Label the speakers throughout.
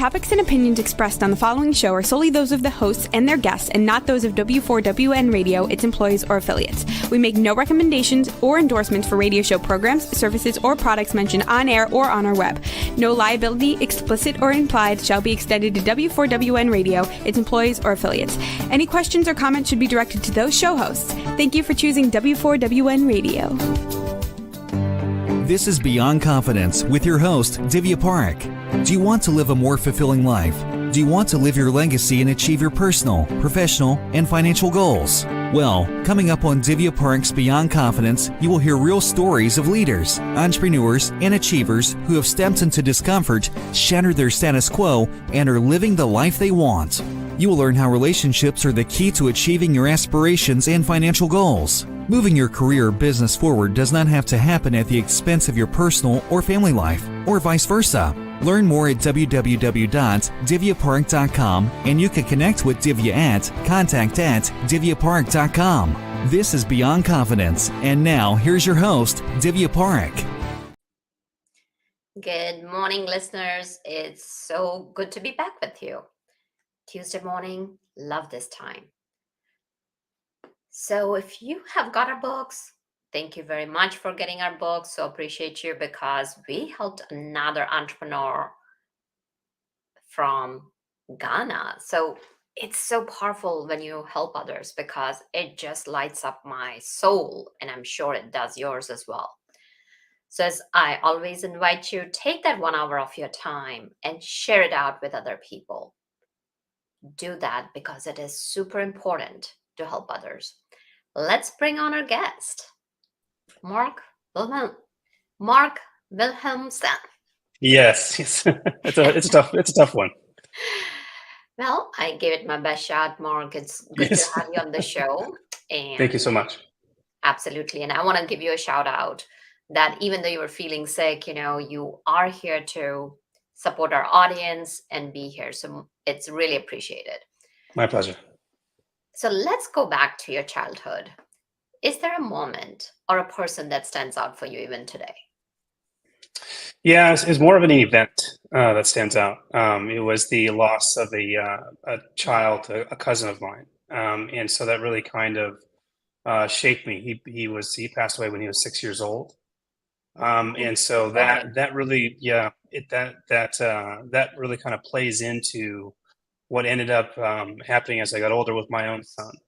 Speaker 1: topics and opinions expressed on the following show are solely those of the hosts and their guests and not those of W4WN Radio, its employees, or affiliates. We make no recommendations or endorsements for radio show programs, services, or products mentioned on air or on our web. No liability, explicit or implied, shall be extended to W4WN Radio, its employees, or affiliates. Any questions or comments should be directed to those show hosts. Thank you for choosing W4WN Radio.
Speaker 2: This is Beyond Confidence with your host, Divya Parekh. Do you want to live a more fulfilling life? Do you want to live your legacy and achieve your personal, professional, and financial goals? Well, coming up on Divya Parekh's Beyond Confidence, you will hear real stories of leaders, entrepreneurs, and achievers who have stepped into discomfort, shattered their status quo, and are living the life they want. You will learn how relationships are the key to achieving your aspirations and financial goals. Moving your career or business forward does not have to happen at the expense of your personal or family life, or vice versa. Learn more at www.divyaparekh.com, and you can connect with Divya at contact@divyaparekh.com. This is Beyond Confidence, and now here's your host, Divya Parekh.
Speaker 3: Good morning, listeners. It's so good to be back with you. Tuesday morning, love this time. So if you have got our books, thank you very much for getting our books. So appreciate you because we helped another entrepreneur from Ghana. So it's so powerful when you help others because it just lights up my soul, and I'm sure it does yours as well. So as I always invite you, take that 1 hour of your time and share it out with other people. Do that because it is super important to help others. Let's bring on our guest, Mark Wilhelmsson.
Speaker 4: Yes. it's a tough one.
Speaker 3: Well, I gave it my best shot, Mark. It's good to have you on the show. And
Speaker 4: thank you so much.
Speaker 3: Absolutely. And I want to give you a shout out that even though you were feeling sick, you are here to support our audience and be here. So it's really appreciated.
Speaker 4: My pleasure.
Speaker 3: So let's go back to your childhood. Is there a moment or a person that stands out for you even today?
Speaker 4: Yeah, it's more of an event that stands out. It was the loss of a child, a cousin of mine. And so that really kind of shaped me. He passed away when he was 6 years old. And so that really, that really kind of plays into what ended up happening as I got older with my own son.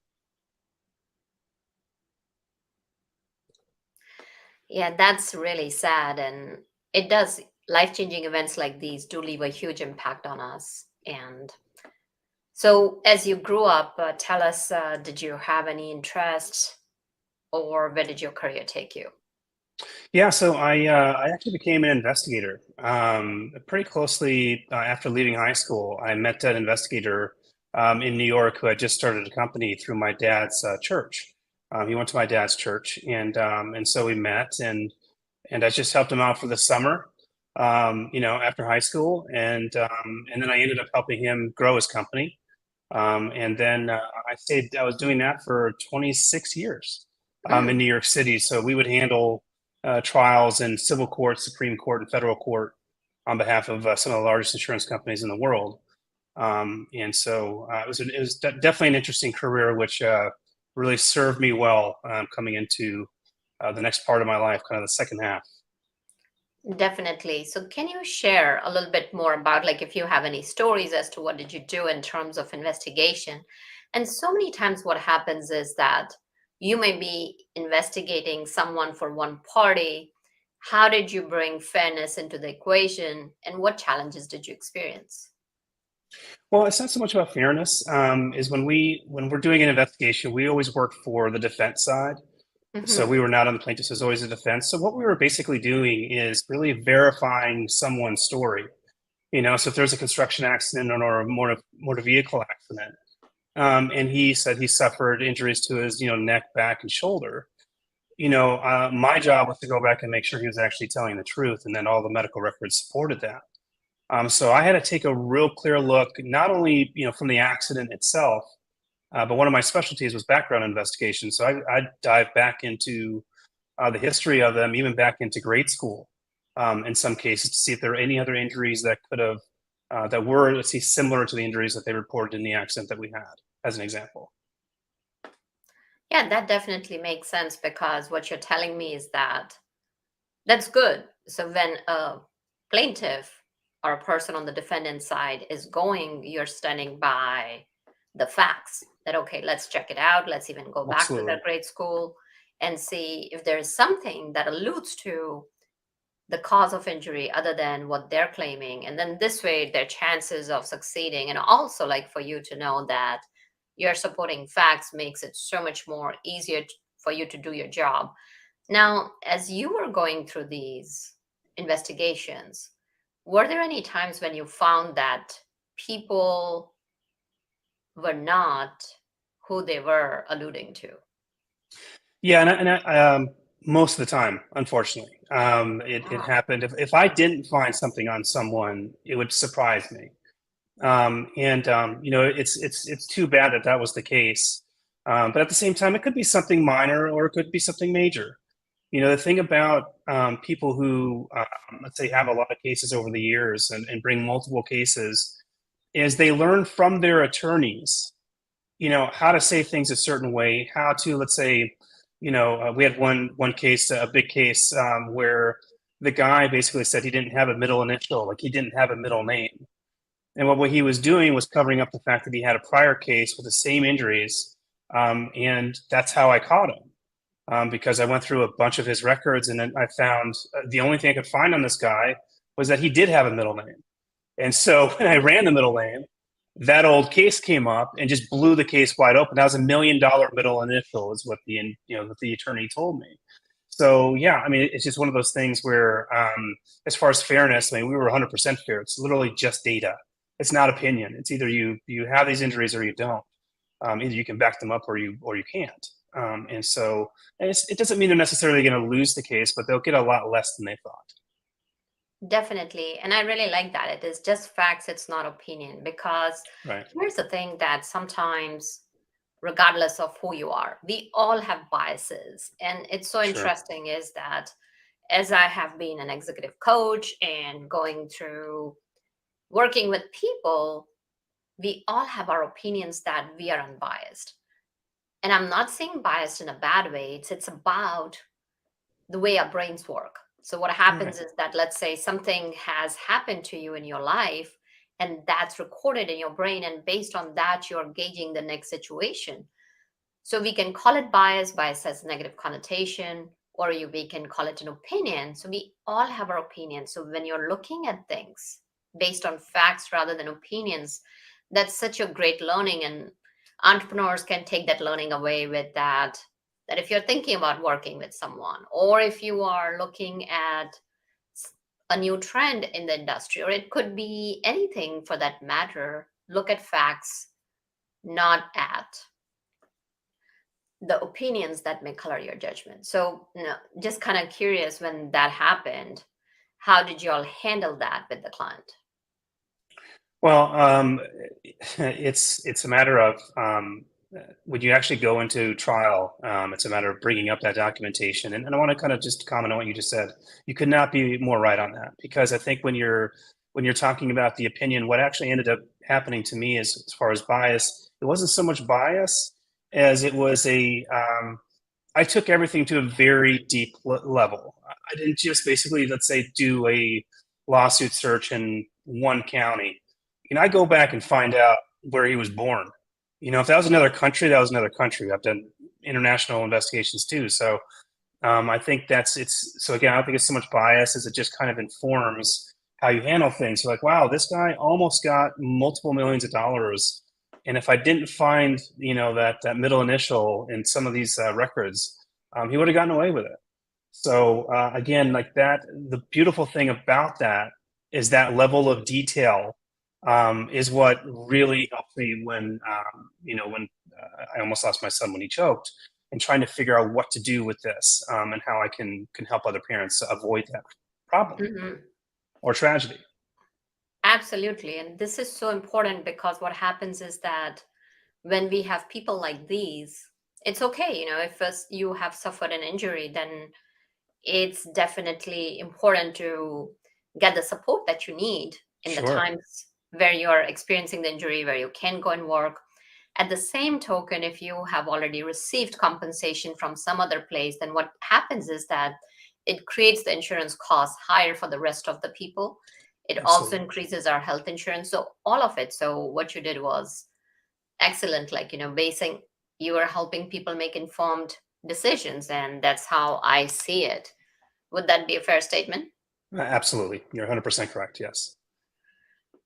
Speaker 3: Yeah, that's really sad. And it does, life-changing events like these do leave a huge impact on us. And so as you grew up, tell us, did you have any interests or where did your career take you?
Speaker 4: Yeah, so I actually became an investigator. Pretty closely after leaving high school, I met an investigator in New York who had just started a company through my dad's church. He went to my dad's church, and so we met, and I just helped him out for the summer, after high school, and then I ended up helping him grow his company, and then I was doing that for 26 years in New York City. So we would handle trials in civil court, Supreme Court, and federal court on behalf of some of the largest insurance companies in the world. And so it was definitely an interesting career, which really served me well coming into the next part of my life, kind of the second half.
Speaker 3: Definitely. So can you share a little bit more about, like, if you have any stories as to what did you do in terms of investigation? And so many times what happens is that you may be investigating someone for one party. How did you bring fairness into the equation, and what challenges did you experience?
Speaker 4: Well, it's not so much about fairness. Is when we're doing an investigation, we always work for the defense side. So we were not on the plaintiffs, it was always a defense. So what we were basically doing is really verifying someone's story. So if there's a construction accident or a motor vehicle accident, and he said he suffered injuries to his, neck, back, and shoulder, my job was to go back and make sure he was actually telling the truth, and then all the medical records supported that. So I had to take a real clear look, not only, from the accident itself, but one of my specialties was background investigation. So I dived back into the history of them, even back into grade school, in some cases, to see if there are any other injuries that could have that were, let's see, similar to the injuries that they reported in the accident that we had, as an example.
Speaker 3: Yeah, that definitely makes sense, because what you're telling me is that that's good. So when a plaintiff or a person on the defendant side is going, you're standing by the facts that, okay, let's check it out. Let's even go back to
Speaker 4: Absolutely.
Speaker 3: that grade school and see if there is something that alludes to the cause of injury other than what they're claiming. And then this way, their chances of succeeding, and also like for you to know that you're supporting facts, makes it so much more easier for you to do your job. Now, as you were going through these investigations, were there any times when you found that people were not who they were alluding to?
Speaker 4: Yeah, most of the time, unfortunately, it
Speaker 3: Ah,
Speaker 4: happened. If I didn't find something on someone, it would surprise me. It's too bad that that was the case. But at the same time, it could be something minor or it could be something major. The thing about people who, let's say, have a lot of cases over the years and bring multiple cases is they learn from their attorneys, how to say things a certain way, how to, let's say, we had one case, a big case, where the guy basically said he didn't have a middle initial, like he didn't have a middle name. And what he was doing was covering up the fact that he had a prior case with the same injuries. And that's how I caught him, because I went through a bunch of his records and then I found the only thing I could find on this guy was that he did have a middle name. And so when I ran the middle name, that old case came up and just blew the case wide open. That was $1 million middle initial, is what what the attorney told me. So yeah, I mean, it's just one of those things where, as far as fairness, I mean, we were 100% fair. It's literally just data. It's not opinion. It's either you have these injuries or you don't. Either you can back them up or you can't. It doesn't mean they're necessarily going to lose the case, but they'll get a lot less than they thought.
Speaker 3: definitely. And I really like that. It is just facts, it's not opinion. Because
Speaker 4: Right.
Speaker 3: here's the thing, that sometimes, regardless of who you are, we all have biases. And it's so
Speaker 4: Sure.
Speaker 3: interesting is that as I have been an executive coach and going through working with people, we all have our opinions that we are unbiased. And I'm not saying biased in a bad way. It's about the way our brains work. So what
Speaker 4: Right.
Speaker 3: happens is that, let's say something has happened to you in your life and that's recorded in your brain, and based on that you're gauging the next situation. So we can call it bias. Bias has negative connotation, or we can call it an opinion. So we all have our opinions. So when you're looking at things based on facts rather than opinions, that's such a great learning. And entrepreneurs can take that learning away with that. That if you're thinking about working with someone, or if you are looking at a new trend in the industry, or it could be anything for that matter, look at facts, not at the opinions that may color your judgment. So, just kind of curious, when that happened, how did you all handle that with the client?
Speaker 4: Well, it's a matter of, when you actually go into trial, it's a matter of bringing up that documentation. And I want to kind of just comment on what you just said. You could not be more right on that, because I think when you're talking about the opinion, what actually ended up happening to me is, as far as bias, it wasn't so much bias as it was I took everything to a very deep level. I didn't just basically, let's say, do a lawsuit search in one county. I go back and find out where he was born. If that was another country, that was another country. I've done international investigations too. So I think so again, I don't think it's so much bias as it just kind of informs how you handle things. You're like, wow, this guy almost got multiple millions of dollars. And if I didn't find, that middle initial in some of these records, he would have gotten away with it. So again, like that, the beautiful thing about that is that level of detail is what really helped me when I almost lost my son when he choked, and trying to figure out what to do with this, and how I can help other parents avoid that problem
Speaker 3: Mhm.
Speaker 4: or tragedy.
Speaker 3: Absolutely. And this is so important, because what happens is that when we have people like these, it's okay. If you have suffered an injury, then it's definitely important to get the support that you need in the
Speaker 4: Sure.
Speaker 3: times where you're experiencing the injury, where you can go and work. At the same token, if you have already received compensation from some other place, then what happens is that it creates the insurance cost higher for the rest of the people. It also
Speaker 4: Absolutely.
Speaker 3: increases our health insurance. So all of it. So what you did was excellent. Like, basing, you are helping people make informed decisions. And that's how I see it. Would that be a fair statement?
Speaker 4: Absolutely. You're 100% correct. Yes.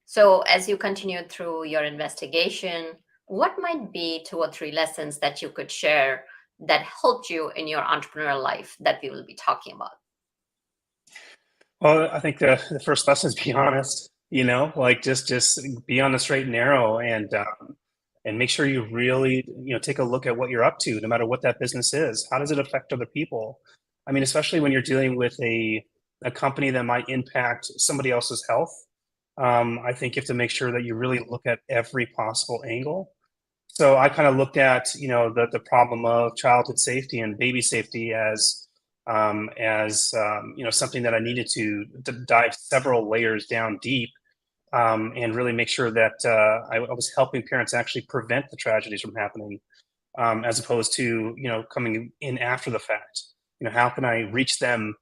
Speaker 3: So, as you continued through your investigation, what might be 2 or 3 lessons that you could share that helped you in your entrepreneurial life that we will be talking about?
Speaker 4: Well, I think the first lesson is be honest, like just be on the straight and narrow, and make sure you really, take a look at what you're up to, no matter what that business is. How does it affect other people? I mean, especially when you're dealing with a company that might impact somebody else's health. I think you have to make sure that you really look at every possible angle. So I kind of looked at, the problem of childhood safety and baby safety as something that I needed to dive several layers down deep, and really make sure that I was helping parents actually prevent the tragedies from happening, as opposed to coming in after the fact. How can I reach them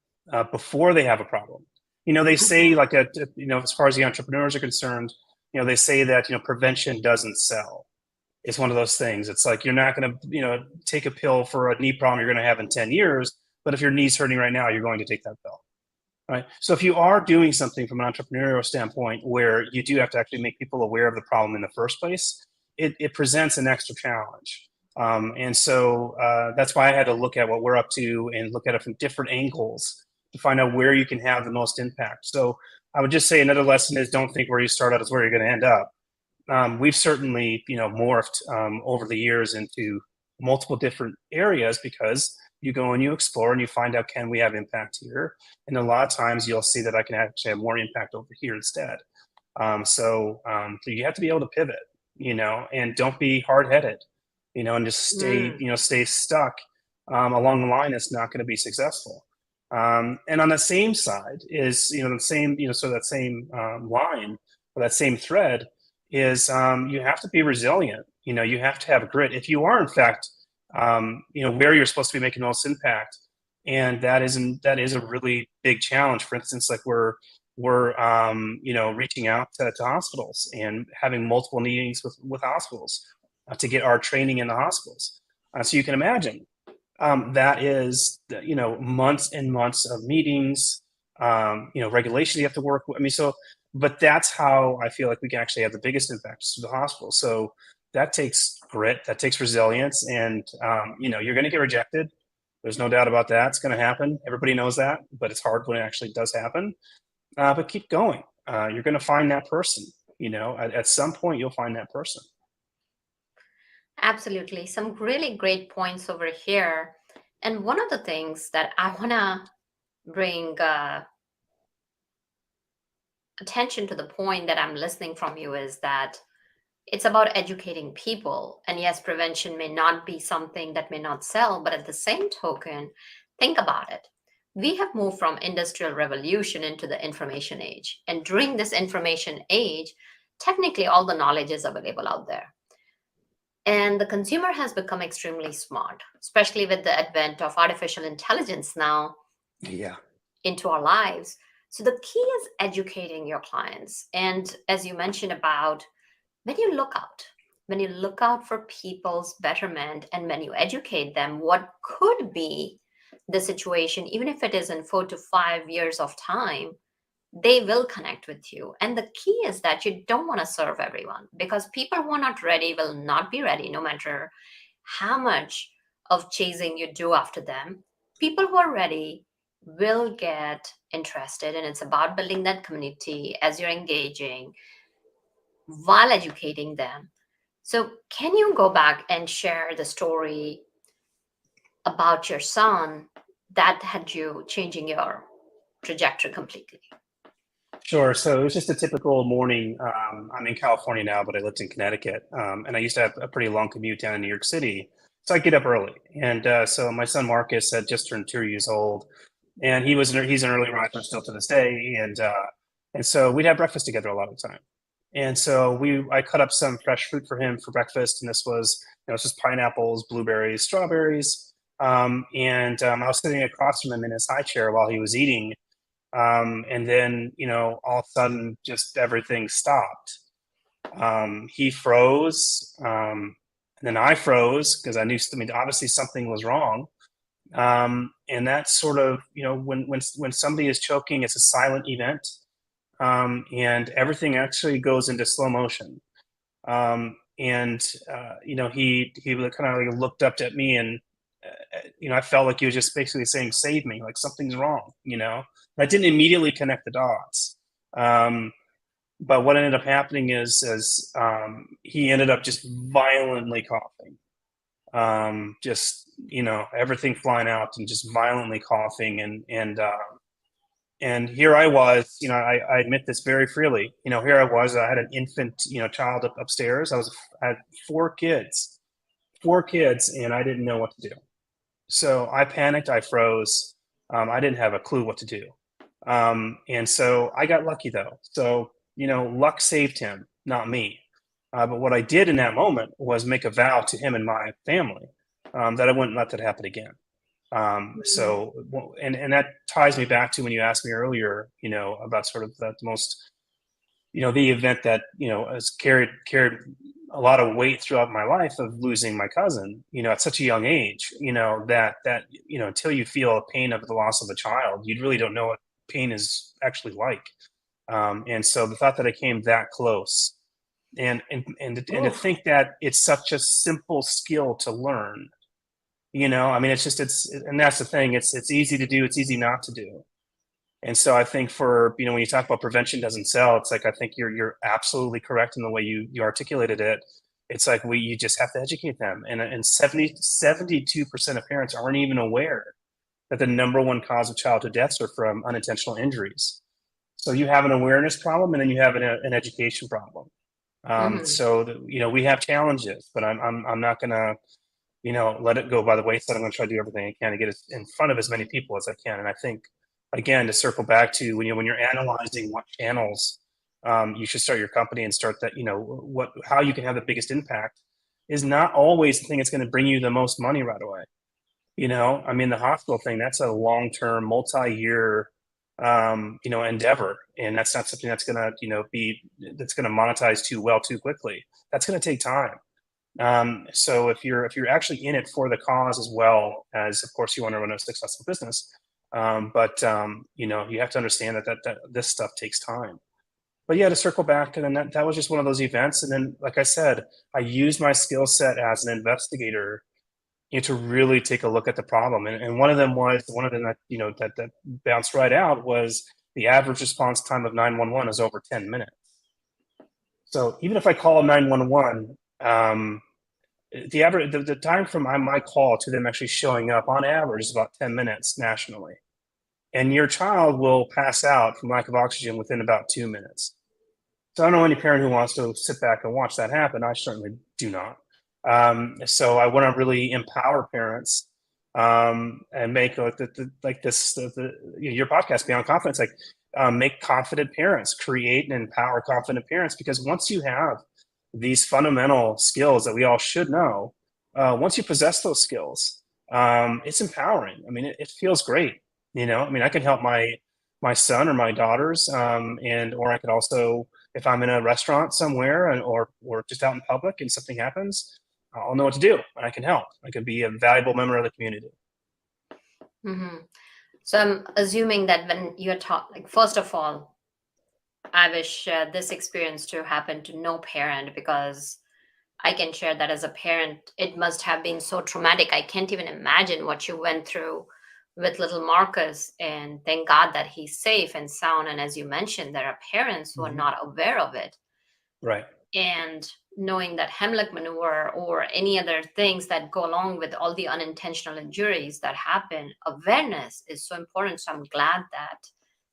Speaker 4: before they have a problem? They say, like, as far as the entrepreneurs are concerned, they say that prevention doesn't sell. It's one of those things. It's like, you're not going to take a pill for a knee problem you're going to have in 10 years, but if your knee's hurting right now, you're going to take that pill. Right. So if you are doing something from an entrepreneurial standpoint where you do have to actually make people aware of the problem in the first place, it presents an extra challenge. And so that's why I had to look at what we're up to and look at it from different angles to find out where you can have the most impact. So I would just say another lesson is, don't think where you start out is where you're going to end up. We've certainly, morphed over the years into multiple different areas, because you go and you explore and you find out, can we have impact here? And a lot of times you'll see that I can actually have more impact over here instead. So you have to be able to pivot, and don't be hard-headed, and just stay stuck along the line. It's not going to be successful. And on the same side is, the same, so that same line, or that same thread is, you have to be resilient. You have to have grit. If you are, in fact, where you're supposed to be making the most impact, and that is a really big challenge. For instance, like we're reaching out to hospitals and having multiple meetings with hospitals to get our training in the hospitals. So you can imagine that is months and months of meetings, regulations you have to work with. I mean, but that's how I feel like we can actually have the biggest impact to the hospital. So that takes grit, that takes resilience, and you're going to get rejected. There's no doubt about that. It's going to happen. Everybody knows that, but it's hard when it actually does happen. But keep going. You're going to find that person. At some point you'll find that person.
Speaker 3: Absolutely. Some really great points over here. And one of the things that I want to bring attention to, the point that I'm listening from you, is that it's about educating people. And yes, prevention may not be something that may not sell, but at the same token, think about it. We have moved from industrial revolution into the information age. And during this information age, technically all the knowledge is available out there. And the consumer has become extremely smart, especially with the advent of artificial intelligence now into our lives. So the key is educating your clients. And as you mentioned about, when you look out for people's betterment, and when you educate them what could be the situation, even if it is in 4 to 5 years of time, they will connect with you. And the key is that you don't want to serve everyone, because people who are not ready will not be ready, no matter how much of chasing you do after them. People who are ready will get interested, and it's about building that community as you're engaging while educating them. So can you go back and share the story about your son that had you changing your trajectory completely?
Speaker 4: Sure. So it was just a typical morning. I'm in California now, but I lived in Connecticut, and I used to have a pretty long commute down in New York City. So I get up early, and so my son Marcus had just turned 2 years old, and he's an early riser still to this day, and so we'd have breakfast together a lot of the time. And so I cut up some fresh fruit for him for breakfast, and this was, it's just pineapples, blueberries, strawberries. I was sitting across from him in his high chair while he was eating. And then, all of a sudden, just everything stopped. He froze, and then I froze because I knew, obviously something was wrong. And that's sort of, when somebody is choking, it's a silent event. And everything actually goes into slow motion. He kind of looked up at me, and I felt like he was just basically saying, "Save me!" Like something's wrong. I didn't immediately connect the dots. But what ended up happening is he ended up just violently coughing. Everything flying out and just violently coughing, and here I was, I admit this very freely. Here I was, I had an infant, child upstairs. I had four kids, and I didn't know what to do. So I panicked, I froze. I didn't have a clue what to do. And so I got lucky though. So, luck saved him, not me. But what I did in that moment was make a vow to him and my family that I wouldn't let that happen again. And that ties me back to when you asked me earlier, about sort of the most, the event that, has carried a lot of weight throughout my life of losing my cousin, at such a young age, that until you feel a pain of the loss of a child, you really don't know what pain is actually like. And so the thought that I came that close and to think that it's such a simple skill to learn, and that's the thing. It's easy to do. It's easy not to do. And so I think when you talk about prevention doesn't sell, it's like, I think you're absolutely correct in the way you articulated it. It's like you just have to educate them. And 72% of parents aren't even aware that the number one cause of childhood deaths are from unintentional injuries. So you have an awareness problem, and then you have an education problem. So we have challenges, but I'm not going to, let it go by the wayside. I'm going to try to do everything I can to get it in front of as many people as I can. And I think, again, to circle back to when you're analyzing what channels you should start your company and start that, how you can have the biggest impact is not always the thing that's going to bring you the most money right away. The hospital thing, that's a long-term, multi-year, endeavor. And that's not something that's going to, that's going to monetize too quickly. That's going to take time. So if you're actually in it for the cause as well as, of course, you want to run a successful business, you have to understand that this stuff takes time. But yeah, to circle back, and then that was just one of those events. And then, like I said, I used my skill set as an investigator, to really take a look at the problem. And one of them that bounced right out was the average response time of 911 is over 10 minutes. So even if I call 911, the time from my call to them actually showing up on average is about 10 minutes nationally. And your child will pass out from lack of oxygen within about 2 minutes. So I don't know any parent who wants to sit back and watch that happen. I certainly do not. So I want to really empower parents and make your podcast, Beyond Confidence, make confident parents, create and empower confident parents. Because once you have these fundamental skills that we all should know, once you possess those skills, it's empowering. It feels great. I can help my son or my daughters, or I could also, if I'm in a restaurant somewhere or just out in public and something happens, I'll know what to do and I can help. I can be a valuable member of the community.
Speaker 3: Mm-hmm. So I'm assuming that when you're first of all, I wish this experience to happen to no parent, because I can share that as a parent, it must have been so traumatic. I can't even imagine what you went through with little Marcus, and thank God that he's safe and sound. And as you mentioned, there are parents who are not aware of it.
Speaker 4: Right.
Speaker 3: And knowing that Heimlich maneuver or any other things that go along with all the unintentional injuries that happen, awareness is so important. So I'm glad that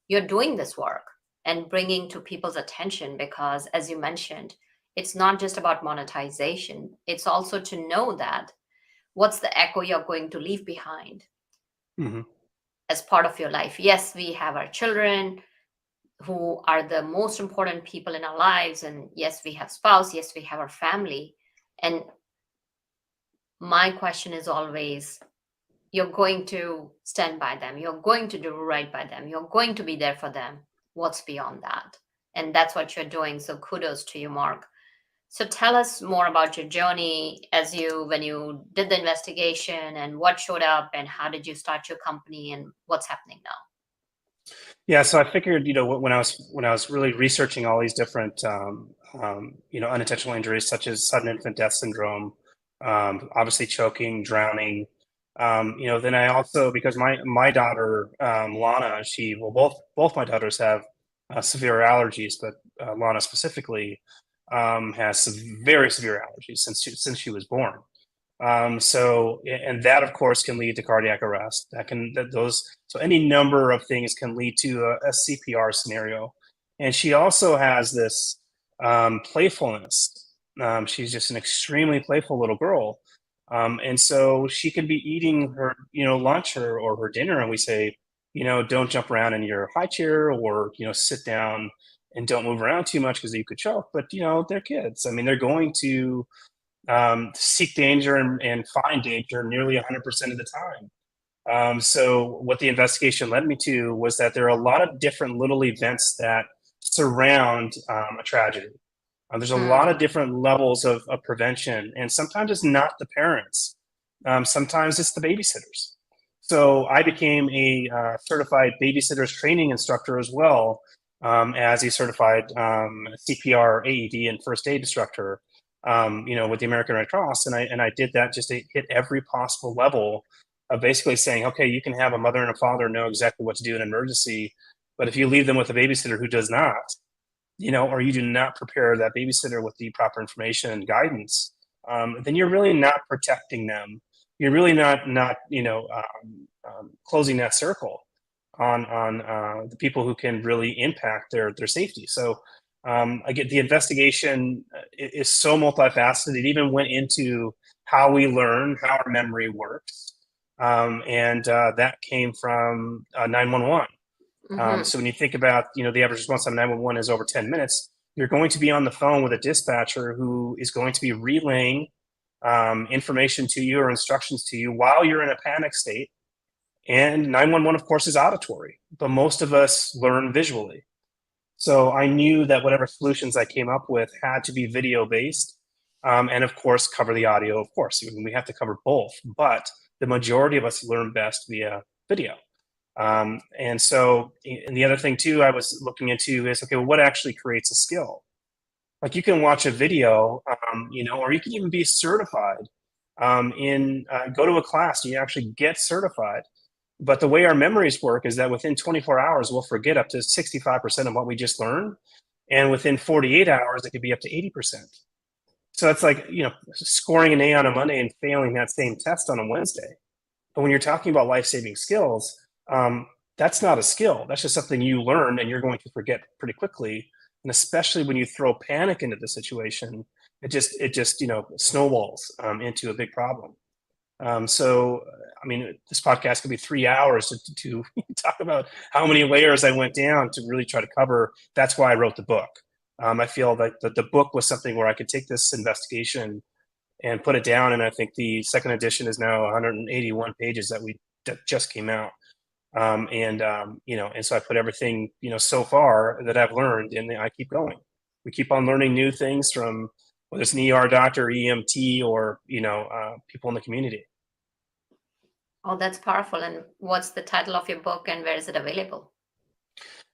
Speaker 3: you're doing this work and bringing to people's attention, because as you mentioned, it's not just about monetization. It's also to know that what's the echo you're going to leave behind as part of your life. Yes, we have our children who are the most important people in our lives. And yes, we have spouse, yes, we have our family. And my question is always, you're going to stand by them, you're going to do right by them, you're going to be there for them. What's beyond that? And that's what you're doing. So kudos to you, Mark. So tell us more about your journey when you did the investigation, and what showed up, and how did you start your company, and what's happening now?
Speaker 4: Yeah, so I figured, when I was really researching all these different, unintentional injuries such as sudden infant death syndrome, obviously choking, drowning. Then I also, because my daughter Lana, both my daughters have severe allergies, but Lana specifically has very severe allergies since she was born. And that of course can lead to cardiac arrest. So any number of things can lead to a CPR scenario. And she also has this playfulness. She's just an extremely playful little girl. And so she can be eating her, lunch or her dinner, and we say, don't jump around in your high chair, or, sit down and don't move around too much because you could choke. But, they're kids. I mean, they're going to seek danger and find danger nearly 100% of the time. So what the investigation led me to was that there are a lot of different little events that surround a tragedy. There's a lot of different levels of prevention, and sometimes it's not the parents. Sometimes it's the babysitters. So I became a certified babysitters training instructor as well, as a certified CPR, AED, and first aid instructor, with the American Red Cross. And I did that just to hit every possible level of basically saying, okay, you can have a mother and a father know exactly what to do in an emergency, but if you leave them with a babysitter who does not, or you do not prepare that babysitter with the proper information and guidance, then you're really not protecting them. You're really not closing that circle on the people who can really impact their safety. So again, the investigation is so multifaceted. It even went into how we learn, how our memory works, and that came from 911. So when you think about, the average response time 911 is over 10 minutes, you're going to be on the phone with a dispatcher who is going to be relaying information to you or instructions to you while you're in a panic state. And 911, of course, is auditory, but most of us learn visually. So I knew that whatever solutions I came up with had to be video based, and of course cover the audio. Of course, we have to cover both, but the majority of us learn best via video. And the other thing too, I was looking into is, okay, well, what actually creates a skill? Like you can watch a video, or you can even be certified go to a class and you actually get certified. But the way our memories work is that within 24 hours, we'll forget up to 65% of what we just learned. And within 48 hours, it could be up to 80%. So it's like, scoring an A on a Monday and failing that same test on a Wednesday. But when you're talking about life-saving skills, that's not a skill. That's just something you learn and you're going to forget pretty quickly. And especially when you throw panic into the situation, it just snowballs into a big problem. This podcast could be 3 hours to talk about how many layers I went down to really try to cover. That's why I wrote the book. I feel that the book was something where I could take this investigation and put it down. And I think the second edition is now 181 pages that just came out. And so I put everything, so far that I've learned, and I keep going. We keep on learning new things from whether it's an ER doctor, EMT, or, people in the community.
Speaker 3: Oh, that's powerful. And what's the title of your book, and where is it available?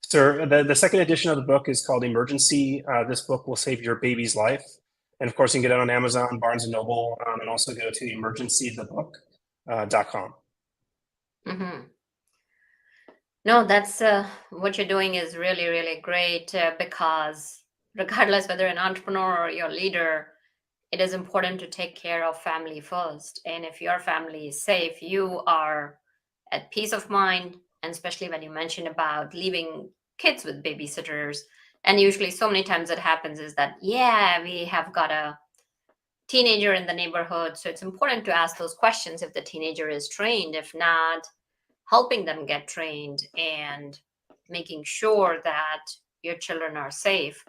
Speaker 4: So the second edition of the book is called Emergency. This book will save your baby's life. And of course, you can get it on Amazon, Barnes and Noble, and also go to emergencythebook.com.
Speaker 3: Mm-hmm. No, that's what you're doing is really, really great, because regardless whether an entrepreneur or your leader, it is important to take care of family first. And if your family is safe, you are at peace of mind. And especially when you mentioned about leaving kids with babysitters. And usually so many times it happens is that, we have got a teenager in the neighborhood. So it's important to ask those questions if the teenager is trained. If not, helping them get trained and making sure that your children are safe.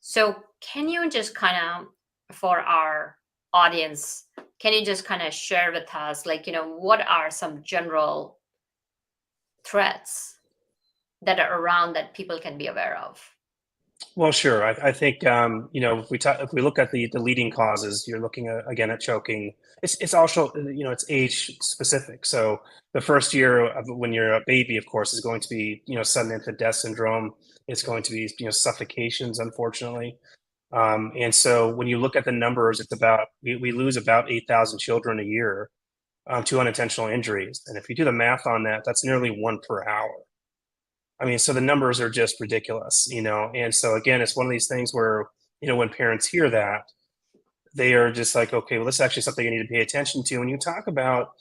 Speaker 3: So can you just kind of, for our audience, can you just kind of share with us, like, what are some general threats that are around that people can be aware of?
Speaker 4: Well, sure. I think if we look at the leading causes, you're looking at, again, at choking. It's also, it's age specific. So the first year of when you're a baby, of course, is going to be sudden infant death syndrome. It's going to be suffocations, unfortunately. And so when you look at the numbers, it's about we lose about 8,000 children a year to unintentional injuries. And if you do the math on that, that's nearly 1 per hour. I mean, so the numbers are just ridiculous, And so again, it's one of these things where, when parents hear that, they are just like, okay, well, this is actually something I need to pay attention to. When you talk about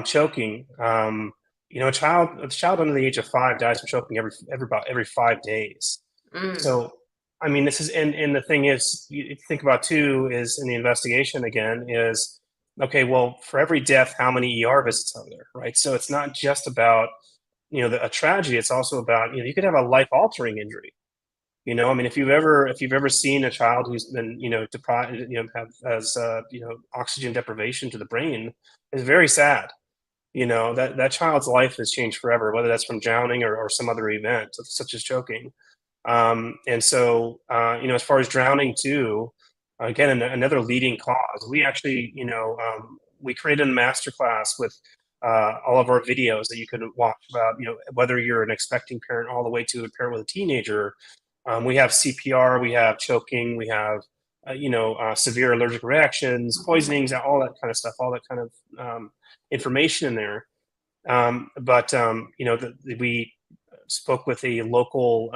Speaker 4: choking, a child under the age of 5 dies from choking every 5 days. So, I mean, this is, and the thing is, you think about too, is in the investigation again, is, okay, well, for every death, how many ER visits are there, right? So it's not just about, a tragedy. It's also about, you could have a life-altering injury. I mean, if you've ever seen a child who's been, deprived, has oxygen deprivation to the brain, it's very sad. That child's life has changed forever, whether that's from drowning or some other event, such as choking. And so, as far as drowning too, again, another leading cause. We actually, we created a masterclass with all of our videos that you could watch about, whether you're an expecting parent all the way to a parent with a teenager. We have CPR, we have choking, we have, severe allergic reactions, poisonings, all that kind of stuff, all that kind of information in there. But we spoke with a local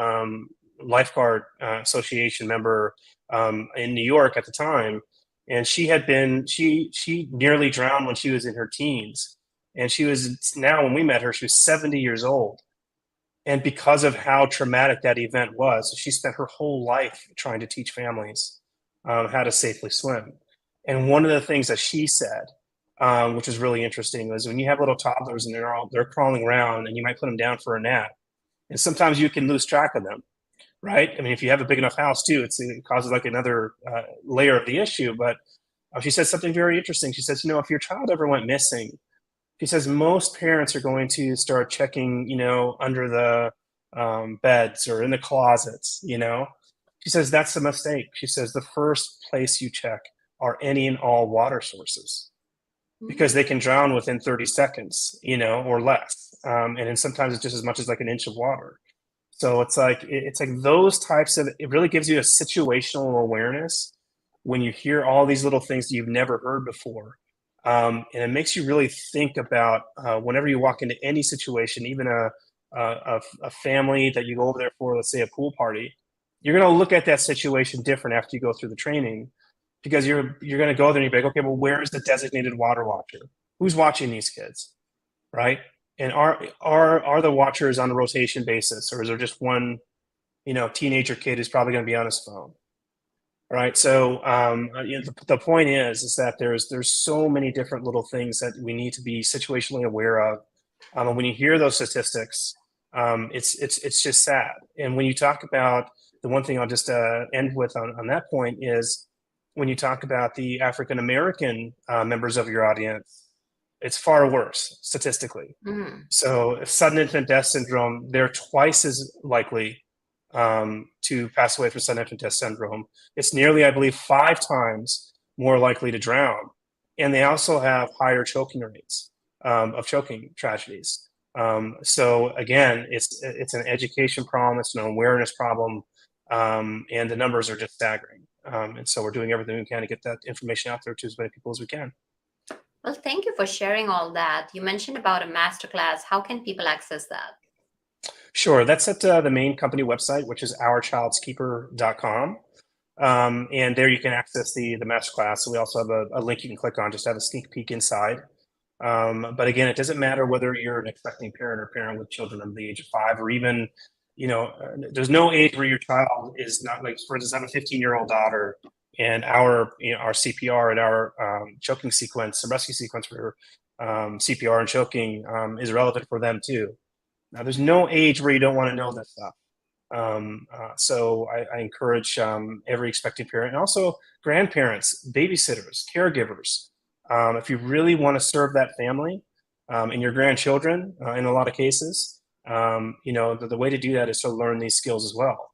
Speaker 4: lifeguard association member in New York at the time, and she nearly drowned when she was in her teens. And she was, now when we met her, she was 70 years old. And because of how traumatic that event was, she spent her whole life trying to teach families how to safely swim. And one of the things that she said, which was really interesting, was when you have little toddlers and they're crawling around and you might put them down for a nap, and sometimes you can lose track of them, right? I mean, if you have a big enough house too, it causes like another layer of the issue. But she said something very interesting. She says, if your child ever went missing, she says most parents are going to start checking, under the beds or in the closets, She says that's a mistake. She says the first place you check are any and all water sources, because they can drown within 30 seconds, or less. And then sometimes it's just as much as like an inch of water. So it's like those types of, it really gives you a situational awareness when you hear all these little things that you've never heard before. And it makes you really think about whenever you walk into any situation, even a family that you go over there for, let's say a pool party, you're going to look at that situation different after you go through the training, because you're going to go there and you're like, okay, well, where is the designated water watcher? Who's watching these kids, right? And are the watchers on a rotation basis, or is there just one, teenager kid who's probably going to be on his phone? Right. So the point is that there's so many different little things that we need to be situationally aware of. And when you hear those statistics, it's just sad. And when you talk about, the one thing I'll just end with on that point is, when you talk about the African American members of your audience, it's far worse statistically. So if sudden infant death syndrome, they're twice as likely to pass away from sudden infant death syndrome. It's nearly, I believe, 5 times more likely to drown. And they also have higher choking rates of choking tragedies. So again, it's an education problem, it's an awareness problem, and the numbers are just staggering. And so we're doing everything we can to get that information out there to as many people as we can.
Speaker 3: Well, thank you for sharing all that. You mentioned about a masterclass. How can people access that?
Speaker 4: Sure. That's at the main company website, which is ourchildskeeper.com. And there you can access the masterclass. So we also have a link you can click on just to have a sneak peek inside. But again, it doesn't matter whether you're an expecting parent or parent with children under the age of 5, or even, there's no age where your child is not, like, for instance, I have a 15-year-old daughter, and our CPR and our choking sequence, the rescue sequence for CPR and choking is relevant for them too. Now, there's no age where you don't want to know this stuff. So I encourage every expecting parent, and also grandparents, babysitters, caregivers. If you really want to serve that family and your grandchildren, in a lot of cases, the way to do that is to learn these skills as well.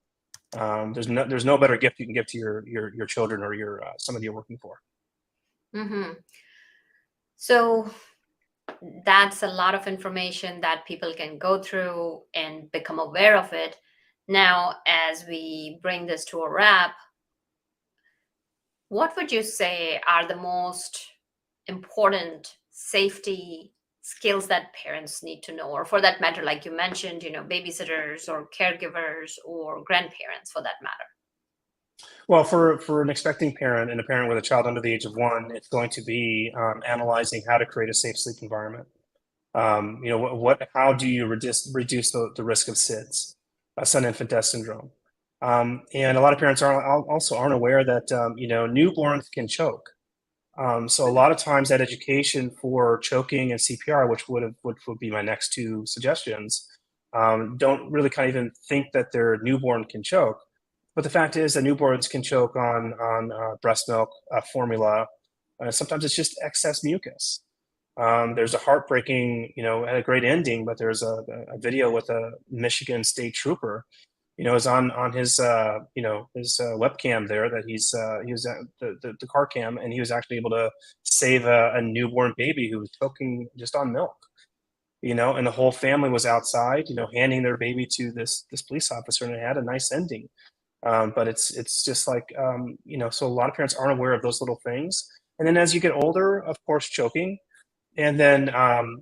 Speaker 4: There's no better gift you can give to your children or your somebody you're working for.
Speaker 3: Mm-hmm. So that's a lot of information that people can go through and become aware of it. Now, as we bring this to a wrap, what would you say are the most important safety skills that parents need to know, or for that matter, like you mentioned, babysitters or caregivers or grandparents for that matter?
Speaker 4: Well, for an expecting parent and a parent with a child under the age of 1, it's going to be analyzing how to create a safe sleep environment. How do you reduce the risk of SIDS, son-infant death syndrome? And a lot of parents aren't aware that newborns can choke. So a lot of times that education for choking and CPR, which would be my next 2 suggestions, don't really kind of even think that their newborn can choke. But the fact is that newborns can choke on breast milk, formula. Sometimes it's just excess mucus. There's a heartbreaking, had a great ending, but there's a video with a Michigan state trooper, is on his, his webcam there that he was at the car cam, and he was actually able to save a newborn baby who was choking just on milk, and the whole family was outside, handing their baby to this police officer, and it had a nice ending. But it's just like, so a lot of parents aren't aware of those little things. And then as you get older, of course, choking. And then,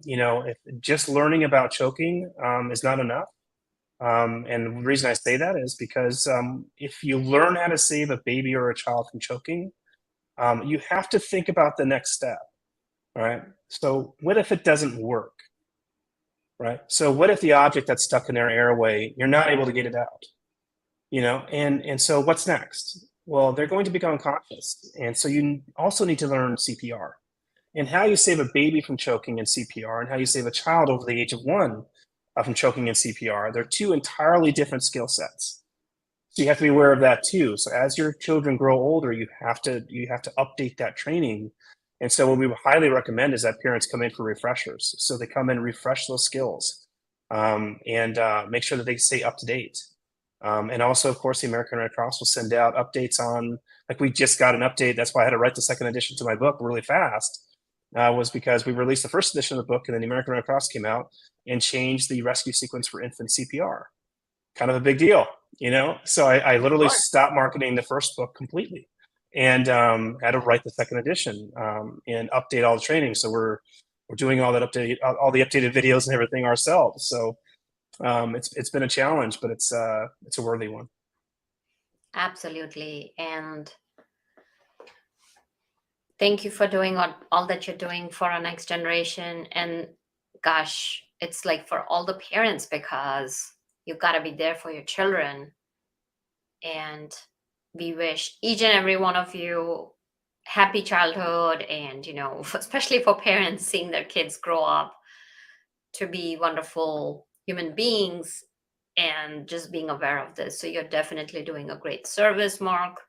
Speaker 4: if just learning about choking is not enough. And the reason I say that is because if you learn how to save a baby or a child from choking, you have to think about the next step, right? So what if it doesn't work, right? So what if the object that's stuck in their airway, you're not able to get it out? And so what's next? Well, they're going to become unconscious. And so you also need to learn CPR. And how you save a baby from choking in CPR and how you save a child over the age of 1 from choking in CPR, they're 2 entirely different skill sets. So you have to be aware of that too. So as your children grow older, you have to update that training. And so what we would highly recommend is that parents come in for refreshers. So they come in, refresh those skills, and make sure that they stay up to date. And also, of course, the American Red Cross will send out updates on, like we just got an update. That's why I had to write the 2nd edition to my book really fast, was because we released the 1st edition of the book, and then the American Red Cross came out and changed the rescue sequence for infant CPR. Kind of a big deal, So I literally stopped marketing the 1st book completely, and had to write the 2nd edition and update all the training. So we're doing all that all the updated videos and everything ourselves. So it's been a challenge, but it's a worthy one.
Speaker 3: Absolutely. And thank you for doing all that you're doing for our next generation. And gosh, it's like for all the parents, because you've got to be there for your children. And we wish each and every one of you happy childhood, and especially for parents seeing their kids grow up to be wonderful human beings, and just being aware of this. So you're definitely doing a great service, Mark.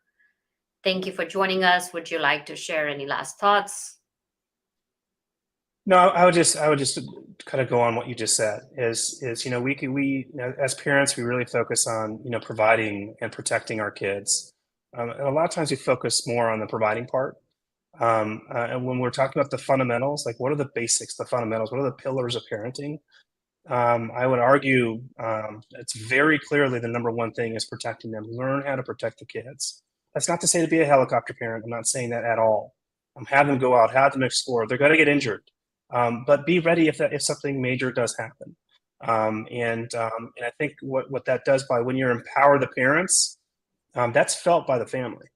Speaker 3: Thank you for joining us. Would you like to share any last thoughts?
Speaker 4: No, I would just kind of go on what you just said. Is we as parents, we really focus on providing and protecting our kids, and a lot of times we focus more on the providing part. And when we're talking about the fundamentals, like what are the basics, the fundamentals, what are the pillars of parenting? I would argue it's very clearly the number 1 thing is protecting them. Learn how to protect the kids. That's not to say to be a helicopter parent. I'm not saying that at all. Have them go out, have them explore. They're going to get injured, but be ready if something major does happen. And I think what that does when you empower the parents, that's felt by the family.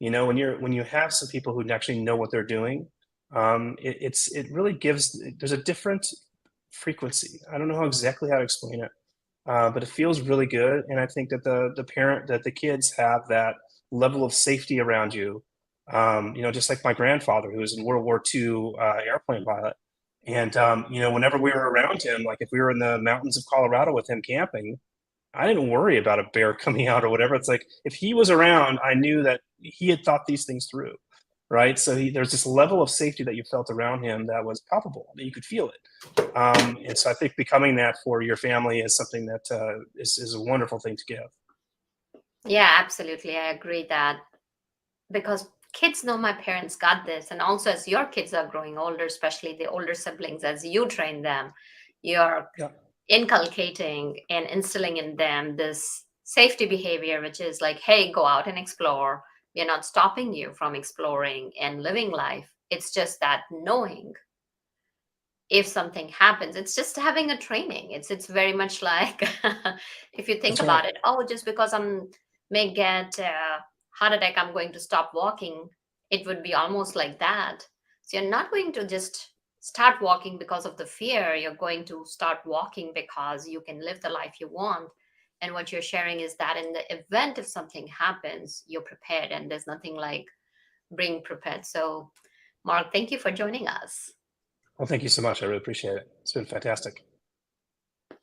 Speaker 4: When you have some people who actually know what they're doing, it really gives. There's a different frequency. I don't know exactly how to explain it, but it feels really good. And I think that the kids have that level of safety around you. Just like my grandfather, who was in World War II airplane pilot, And, whenever we were around him, like if we were in the mountains of Colorado with him camping, I didn't worry about a bear coming out or whatever. It's like, if he was around, I knew that he had thought these things through, right? So there's this level of safety that you felt around him that was palpable, that you could feel it. And so I think becoming that for your family is something that is a wonderful thing to give.
Speaker 3: Yeah, absolutely. I agree that, because kids know my parents got this. And also, as your kids are growing older, especially the older siblings, as you train them, you're
Speaker 4: Yeah.
Speaker 3: inculcating and instilling in them this safety behavior, which is like, hey, go out and explore. We're not stopping you from exploring and living life. It's just that knowing if something happens, it's just having a training. It's very much like if you think
Speaker 4: That's
Speaker 3: about
Speaker 4: right.
Speaker 3: it, oh, just because may get a heart attack, I'm going to stop walking. It would be almost like that. So you're not going to just start walking because of the fear. You're going to start walking because you can live the life you want. And what you're sharing is that in the event if something happens, you're prepared, and there's nothing like being prepared. So, Mark, thank you for joining us.
Speaker 4: Well, thank you so much. I really appreciate it. It's been fantastic.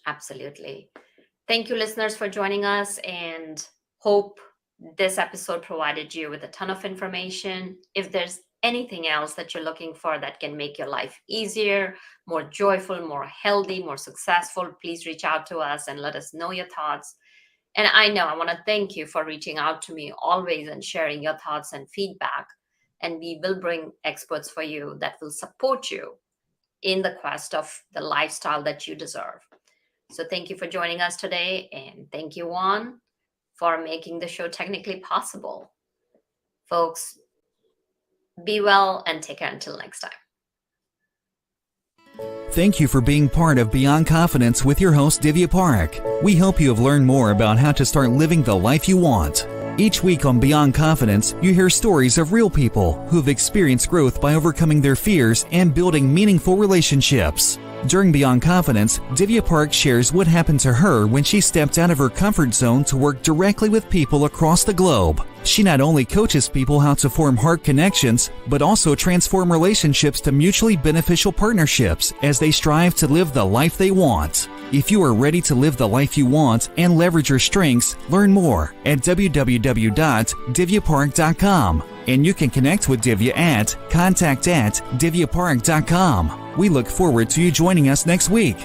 Speaker 3: Absolutely. Thank you, listeners, for joining us, and hope this episode provided you with a ton of information. If there's anything else that you're looking for that can make your life easier, more joyful, more healthy, more successful, please reach out to us and let us know your thoughts. And I want to thank you for reaching out to me always and sharing your thoughts and feedback. And we will bring experts for you that will support you in the quest of the lifestyle that you deserve. So thank you for joining us today. And thank you, Juan, for making the show technically possible. Folks, be well and take care until next time.
Speaker 2: Thank you for being part of Beyond Confidence with your host, Divya Parekh. We hope you have learned more about how to start living the life you want. Each week on Beyond Confidence, you hear stories of real people who have experienced growth by overcoming their fears and building meaningful relationships. During Beyond Confidence, Divya Parekh shares what happened to her when she stepped out of her comfort zone to work directly with people across the globe. She not only coaches people how to form heart connections, but also transform relationships to mutually beneficial partnerships as they strive to live the life they want. If you are ready to live the life you want and leverage your strengths, learn more at www.divyaparekh.com. And you can connect with Divya at contact@divyaparekh.com. We look forward to you joining us next week.